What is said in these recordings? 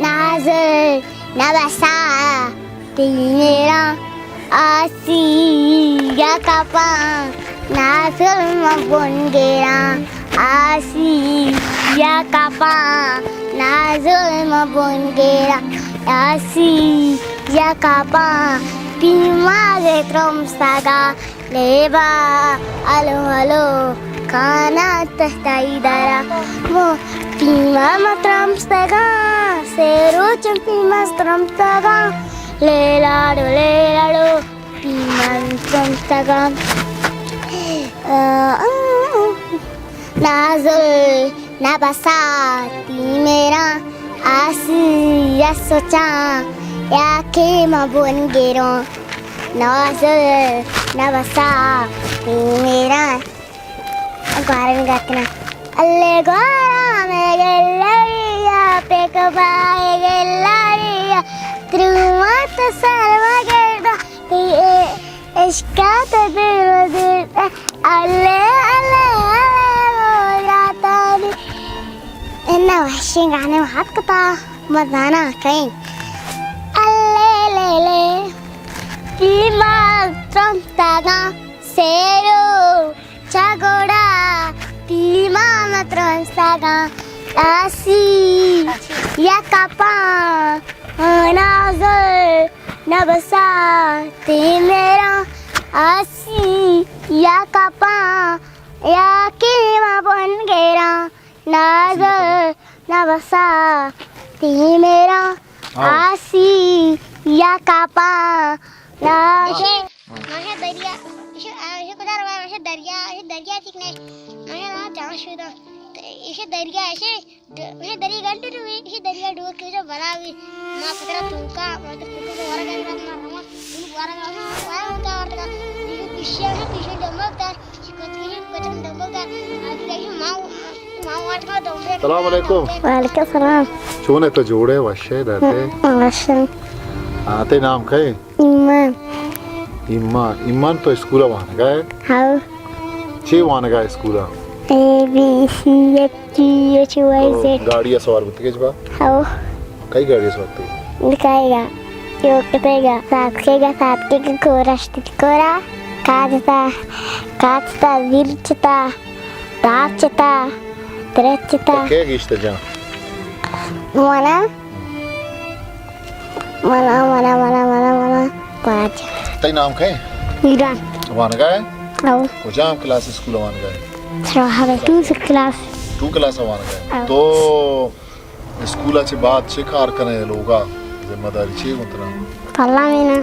नाज़र नबसा मेरा आसिया कापा नाज़र मबन गेरा आसिया कापा नाज़र मबन गेरा आसिया कापा पीमा गे त्रम सागा लेबा alo alo kana tahtayidara mo pima matram staga seru pima matram staga lelado pima matram staga nazul nabasati mera asiya socha ya ke mabon gero nazul nabasati mera Guarda gatna alle guarda me gellariya pekaba gellariya trumat sarva gerda eshkat dirde alle ratani enna washin gaane hat kata madana kain alle le pima trontaga sero chagoda pima matron saga asi ya kapa nazar nabasa timera asi ya kapa ya kima bon gera nazar nabasa timera asi ya kapa nazar Masya dariya Masya kudar Masya dariya ठीक नहीं मैं वहाँ जाना शुरू था इसे दरिया ऐसे मैं दरिया घंटे तो इसे दरिया डूब के जो बना हुई माँ पुत्रा तुमका मैं तो पुत्र को वारा करना ना माँ तुम वारा करना वारा होता है पीछे दम्बलता शिकती बचन दम्बलता अभी कहीं माँ वाट का दम्बल सलाम अलैकुम वालेकुम सलाम चुने तो जोड़े वशे रहते वशे आते नाम कहे इमान तो स्कूल वहाँ गए हाँ चे वहाँ गए school A B C F G H Y Z गाड़ी सवार होती है जब हाँ कई गाड़ी सवार होती दिखाएगा यो कटेगा साथ के कोरा काचता विरचता राचता त्रेचता क्या गिश्ते जा मना पाँच तेरे नाम क्या है ईरान वहाँ गए हाँ वो जाम क्लास स्कूल वहाँ गए हमें 2 क्लास वहाँ गए तो स्कूल अच्छे बात शिकार करने लोगा जिम्मेदारी चाहिए उतना पल्ला में ना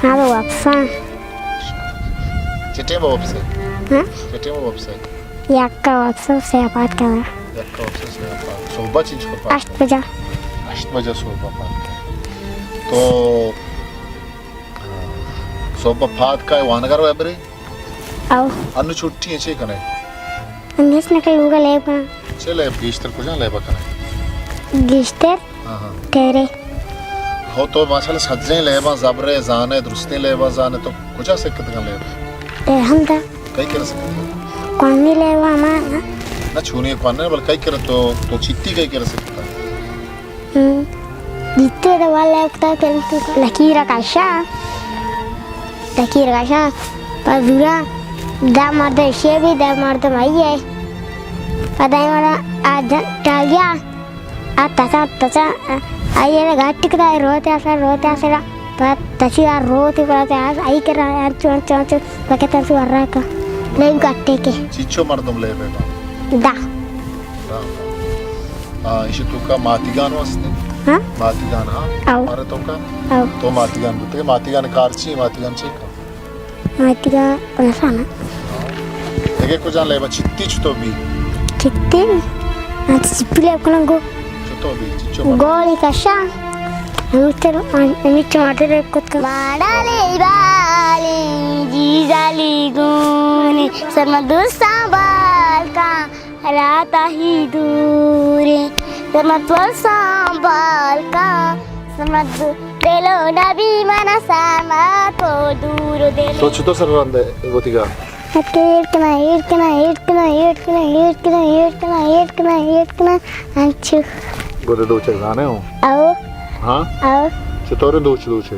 हाँ तो वापस चिट्टे बाप से हाँ से याक्का वापस से बात कर रहा सोबा चीज को 8 बजे सोबा तो सोबा फाद का वहाँ कर रहा है बरे आओ अन्य छुट्टी है चे कने अंदर से निकल लूँगा लेबा चले गिश्तर को जान लेबा कने गिश्तर तेरे हो तो माशाल्लाह सज्जे लेबा जबरे जाने दुरुस्ती लेबा जाने तो कुछ ऐसे कितना लेबा हम तो कई कर सकते कौन नहीं लेबा माँ ना छूने पाने बल कई कर तो चित्ती कई कर सकता जितने दवा लेबा कर तो लकीर काशा पर दूरा दामाद शेवी दामाद भाई है पता है मेरा आज टालिया तचा आइए ना घाट टिकता है रोते आसा पर तची यार रोते पड़ते हैं आई कर रहा है यार चोंच बकेट से कर रहा है का नहीं घाटे के चिच्चो मर तुम ले बेटा दा इसे तो का मातीगान वास्ते हाँ मातीगान हाँ हमारे तो का तो मातीगान बोलते हैं मातीगान कारची मातीगान ची मातीगा पनासाना देखे कुछ जान लेबा चित्ती चुतो भी चित्ती आज चिप्पीले अपना चुतो भी चिच्चो गोली कशा नीचे माटे कुछ का माडाले बाले जीजाली गुनी समदुर सांबाल का राता ही दूरे समत्वर सांबाल का समदुर तेलो नबी mana sama to duro delo तो चुतो सर रंदे गोतिगा Anchu. Boleh doce sana ho? Au. हाँ Au. चतोरे दोचे दोचे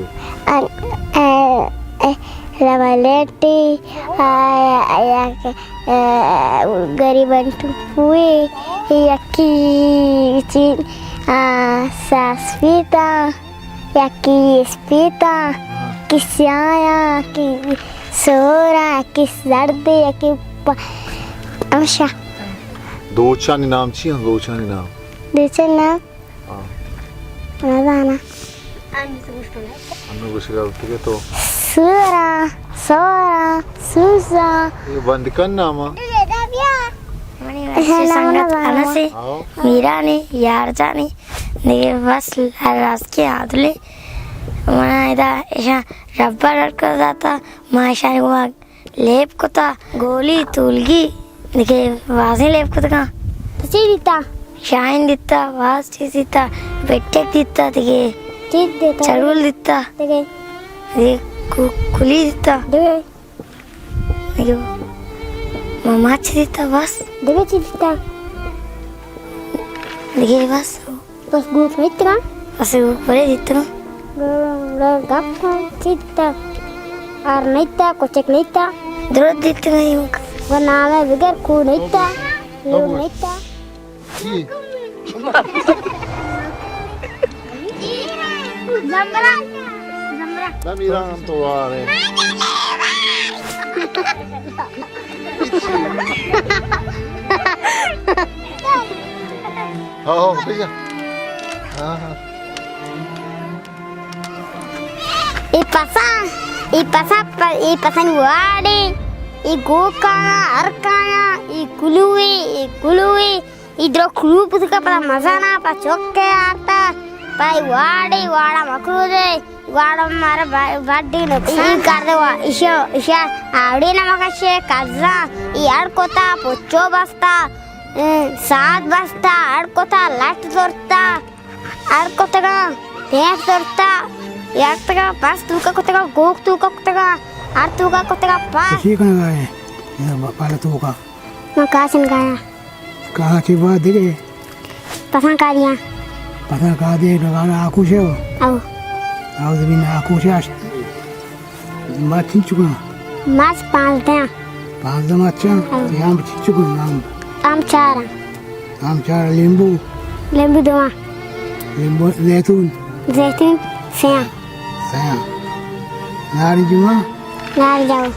Lavaletti, garibantu pui, yaki sasvita, yaki spita, kisyaya, ki sora, ki sardi, yaki amsha. दोचा नि नाम छी हम दोचा नि नाम Dice na? हाँ Madana. हमने कुछ करते के तो Sura, sora, susa. ये बंद करना माँ संगत आने से आओ मीरा ने यार जाने ने बस रात के आदले मना इधर ऐसा रब्बर रखकर जाता माशाने को लेप को था गोली तुलगी देखे वाज़े लेप को था Cita, शाइन दिता वाज चीज़ दिता बेटे दिता देखे cita. चरुल दिता Dege, देखे कुली दिता dege, देखे मामाच दिता बस dege cita. देखे बस Pas gue fitra, बस वो बड़े दिता gue gappa cita. Arnita, kocek nita. दरोद दिते नहीं मुक Gue nama bigar ku nita. Lu nita. ये Zambra, zambra. ना मेरा नाम तो आ रहे हाँ हाँ भैया हाँ हाँ Ipasan wadi, igukana, arkana, ikului, idro kulu putuka pada mazana, pa chokke ata, pa wadi, wada makrude, wada mara badi no. I karde wa, isha, avdi na makashe kaza, I arkota, pocho basta, saat basta, arkota, lat dorta, arkota ka, pek dorta. यार तका पास तू का कोतेगा gawk तू का कोतेगा are तू का कोतेगा पास ठीक है गाय पाला तू का मैं कासन गाया कहा की बात देखे पसंद का दिया पता कहा दे लगाना आंखों से हो आओ आओ जमीन आंखों से आज बात ठीक चुका मास पालते हैं पाँच दम अच्छा यहाँ पे ठीक चुका आम चार नींबू दवा जैतून जैतून सेया सया नारी जुमा नार जाओ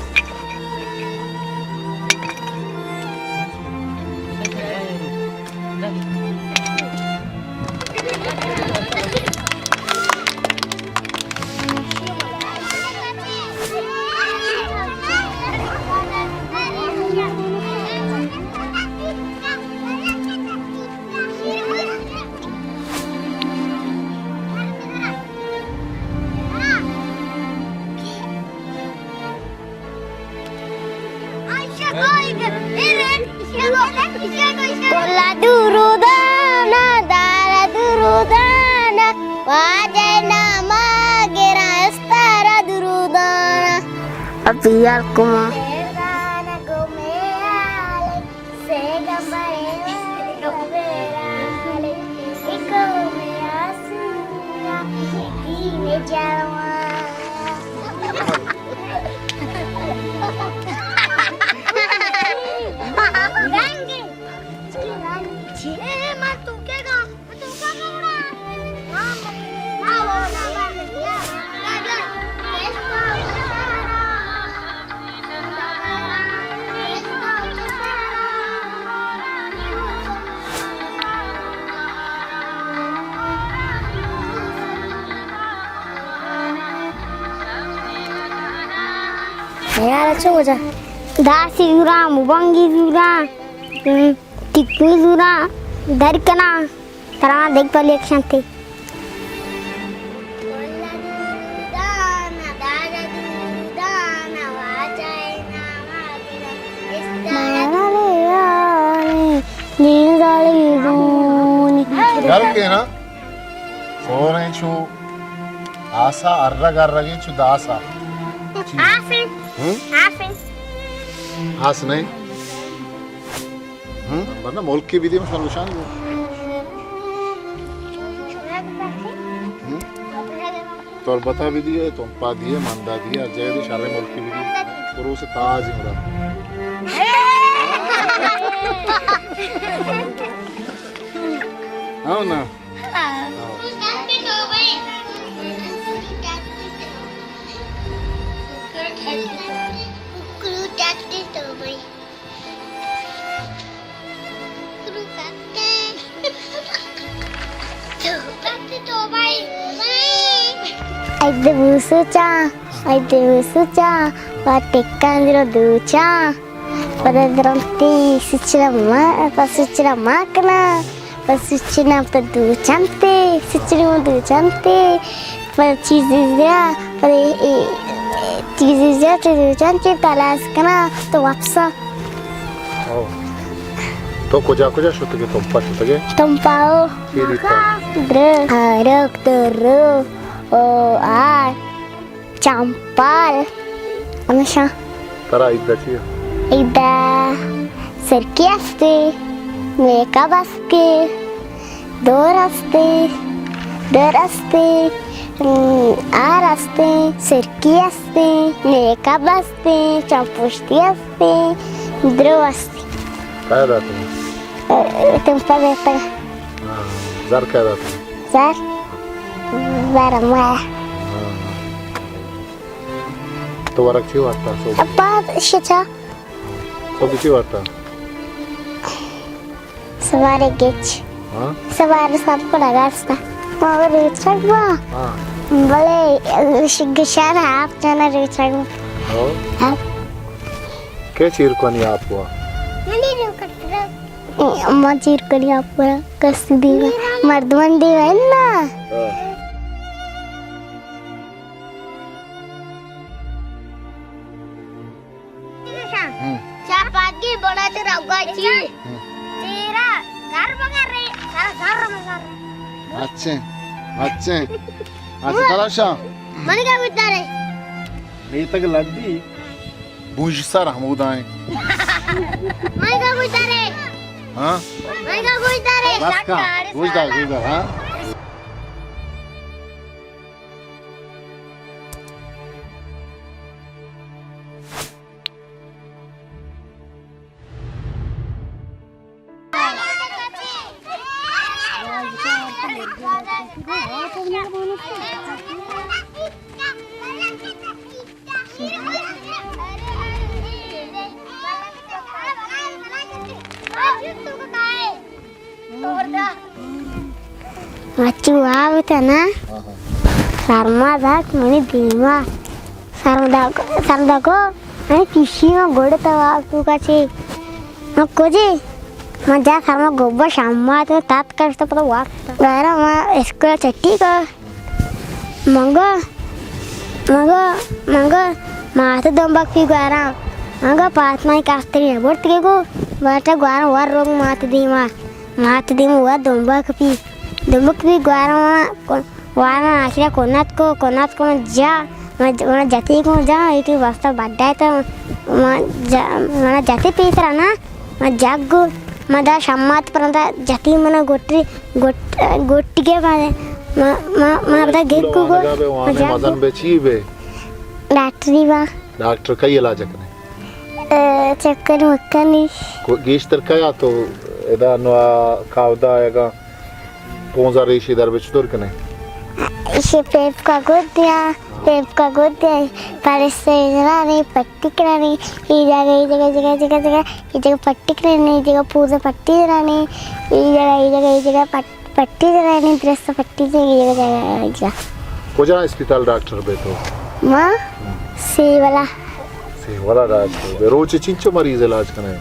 Kola durudana, dara durudana, wajana magira estara durudana. अब यार कुमाErdana gomeale, sega bare gomeale, iko me asura, ikine jawa. Rangi. यार अच्छा हो जा Dasi zura, mubangi zura, tikku zura, darkana, tarana dekbal ek shanti. घर के ना सोरे छु आसा अर्रग अर्रगे छु दासा Afen, afen. हास नहीं वरना मुल्क की विधि में सलूशन है तो और बता भी दिए तुम पा दिए मंदा दिए और जय दी शाले मुल्क की विधि और उसे ताज इमरान हाँ ना Aide busuca, watekandiro duca, pada dronti sucira makna, pasucina pedu cantik, pada chizizya cantik talas kena tu wapsa. तो कुजा शुद्ध के Tumpau, Kirita haruk turu, campal, amasya. तरा इद्दा चाहिए Ida serkiasti, mekabasti, dorasti, arasti, serkiasti, mekabasti, campustiasti, droasti. क्या दाता है Tempat apa? ज़र क्या दाता है Zar, zarama. तो वरक क्यों आता है Apa sih सब क्यों आता है Sewari gech, हाँ sewari sampai nagasta. Mau recak ba? हाँ Boleh geshan hap jana recak. और Hap. क्या चीर को नहीं आप हुआ अम्मा चीर करी आप पर कस दीवा मर्दवन दीवा है ना pagi bola teragaci tira gar mangare gar अच्छे तलाशा मन का बितारे नहीं तक लड्डी बूझ सर हमूद आए मन का बितारे हाँ मन का बितारे बस का बूझदा हाँ Macu apa na? Sarma dak mani dima. Sarmadago, ani tisi ma gode tawa tu kaci. Aku je, maja sarma gobba shamma tu tat kerja pada waktu. Gara ma sekolah cetti ka. Mangga, mata dombak pi gara. Mangga pas mai kastri ya, bort ke ko. Bata gara war rong mata dima war dombak pi. Dombak pi gara wana akhirnya konat ko ja mana jati ko ja itu wasta badai ta mana jati pi terana mana jago mana shammat paranta jati mana gotti ke mana bata gek ko वजन बेची बे doctor का इलाज करने चक्कर मक्कनी gesture का या तो इधर नवा कावदा आएगा कौन सा रेश इधर बेच दूर करने इसे पेप का गोद दिया parece नहीं पट्टी करानी ये जगह पट्टी करानी ये जगह पूरा पट्टी करानी ये जगह पट्टी करानी ड्रेस पट्टी से ये जगह कोजा अस्पताल डॉक्टर बे तो माँ सी वाला डॉक्टर बे रोज चिंचो मरीज इलाज करने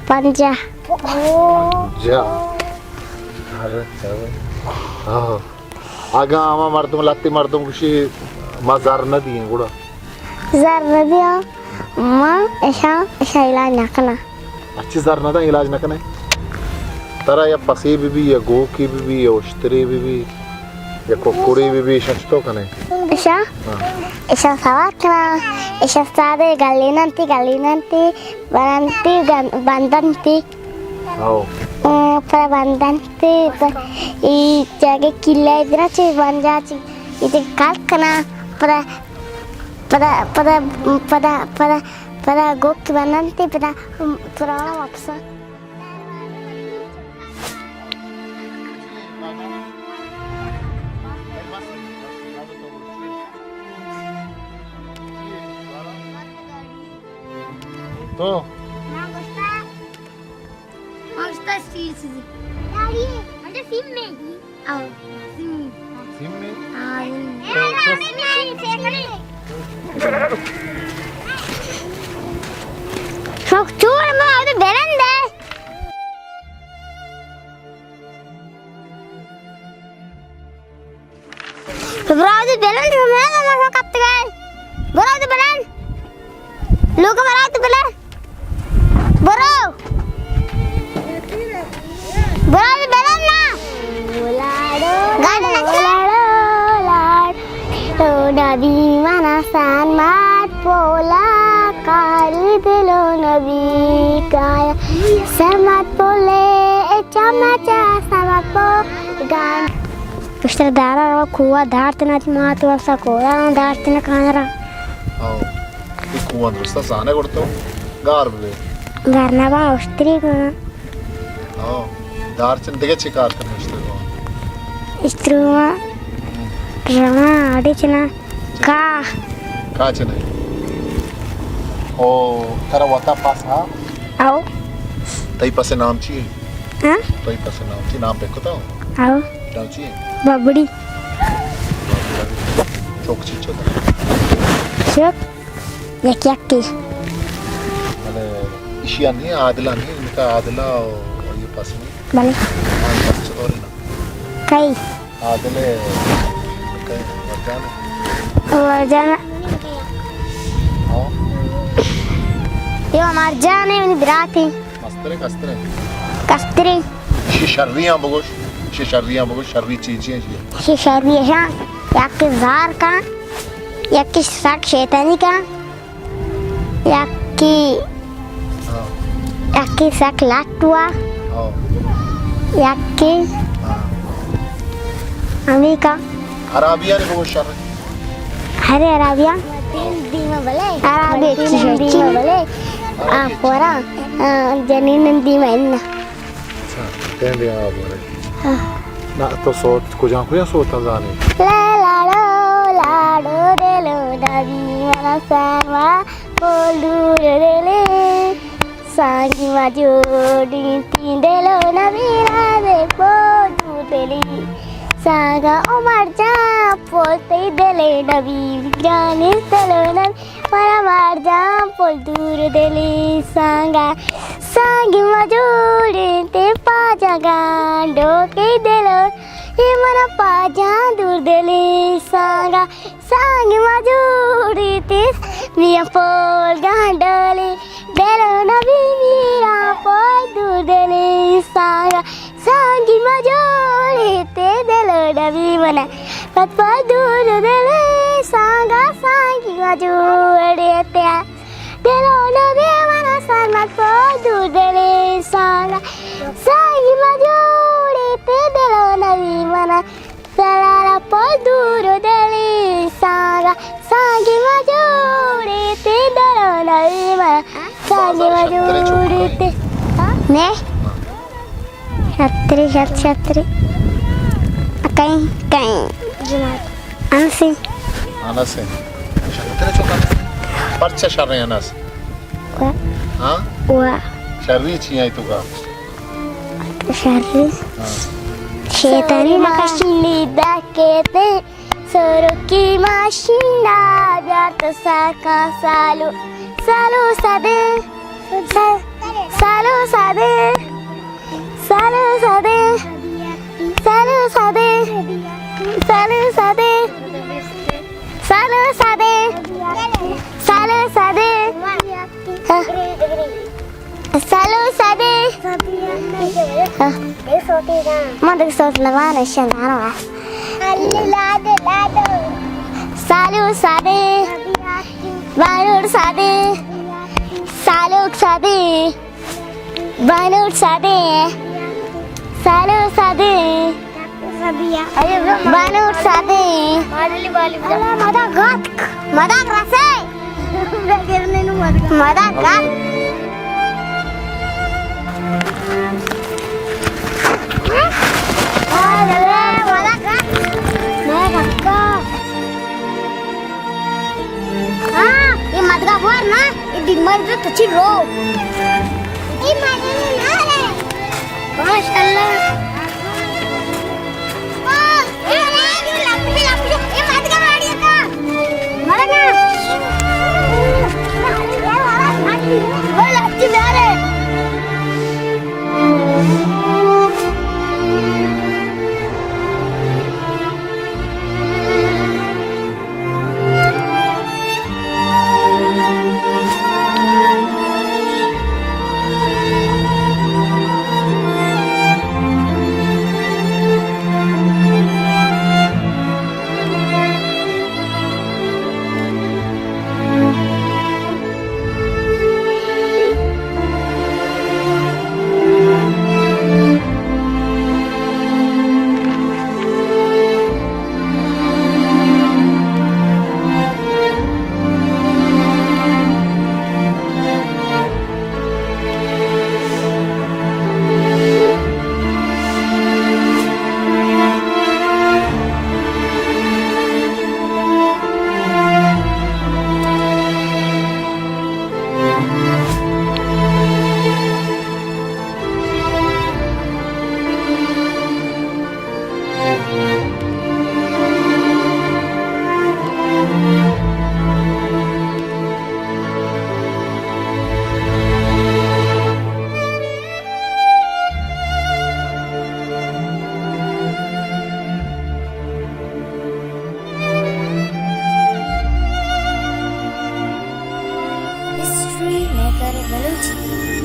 पंजा जा अरे हाँ आगा आमा मर्दम लाती मर्दम कुशी मजार न दिए गुड़ा जार न दिया माँ ऐसा इलाज ना करना अच्छी जार न था इलाज न करने तरा या पसी भी या गो की भी या उश्तरी भी Ya kuड़ी भी शख्स तो कने Isha? Isha sawakna. Isha sade galinanti bananti bandanti. आओ Para bandanti I jage killa idra che banjachi ite kalkana para gokki bananti para wapsa. तो सिम में చూడు మా అది బెరందే Bravo belen rumela ma kaptgal Bravo belen Luka bravo belen Bravo Bravo belen na Lado lado nabi manasan mat pola kari dilo nabi kaya samat pole chamacha samat po gan Pushta dara kuwa dhartina maatu wasa kola dhartina kanara आओ ये कुआं दोस्ता साने करतो गार बे garna ba ostri kana आओ दार चिंते के शिकार करने इसलिए को istruma rama adicina ka काचे नहीं ओ तेरा वाता पास हाँ au तई पासे नाम चाहिए ha तई पासे नाम चाहिए नाम पे को तो au नाम चाहिए babdi चौक चीज़ होता shuk yakki मैंने इशिया नहीं आदिला नहीं इनका आदिला और ये पास नहीं bale हाँ पास चलो ना kai आदिले कहीं वरजाने warjana हाँ yo marjane min birati कस्तरे kastri शर्रियाँ बगोश शर्री चीज़ें ये shishari ha yakki zar ka yakki sak shetani ka हाँ yakki sak latua हाँ yakki हाँ amika अराबिया ने बगोश शर्री Hari Arabia Arabia Cici Pora Janin di mana कहने दिया आप बोले ना तो सोच कुछ सोचता जाने Lado delo Nabi mana sama Polur dele Sangi maju Dintin delo Nabi rade Polur dele Saga Omar Jam Polte dele Nabi Grani delo Nabi Para marjam Polur dele Sanga Sangi maju Dintin pajagan Doke delo Imana pajan dur dele Sanga Sangi maju Dintin Mia pol gandole Delo Nabi Mira pol dur dele Sanga Sangi maju Dintin delo Nabi mana Patpa dur dele Sanga Sangi maju Dintin Delo Nabi mana Sangat pol dur dele Sanga Sangi maju Dintin delo Nabi mana Salara pol dur dele Sanga Sangi maju Dintin delo Nabi mana Sangi maju Dintin Ne? Shatri Kain Ansi Anas है तेरे चौका पर्चा शर्रे अनस हाँ Wa शर्री चाहिए तो का Syarri Shetani makashini dakete Soroki mashina Biar tersaka salu Salu sade Salu sade Salu sade Salu sade Salu sade Salu sade Salu sade Salu sade Mandek sot lawan shan arwa सालू सादे बानूर सादे सालूक सादे बानूर सादे सालू सादे बानूर सादे मदाक रसे मदाक ये मदगा भर ना ये डिमर जो तुझी रो ये मदगा ना रे माशाल्लाह ये मदगा मारिया का मदगा वो लट्टी मारे History maker Baluchi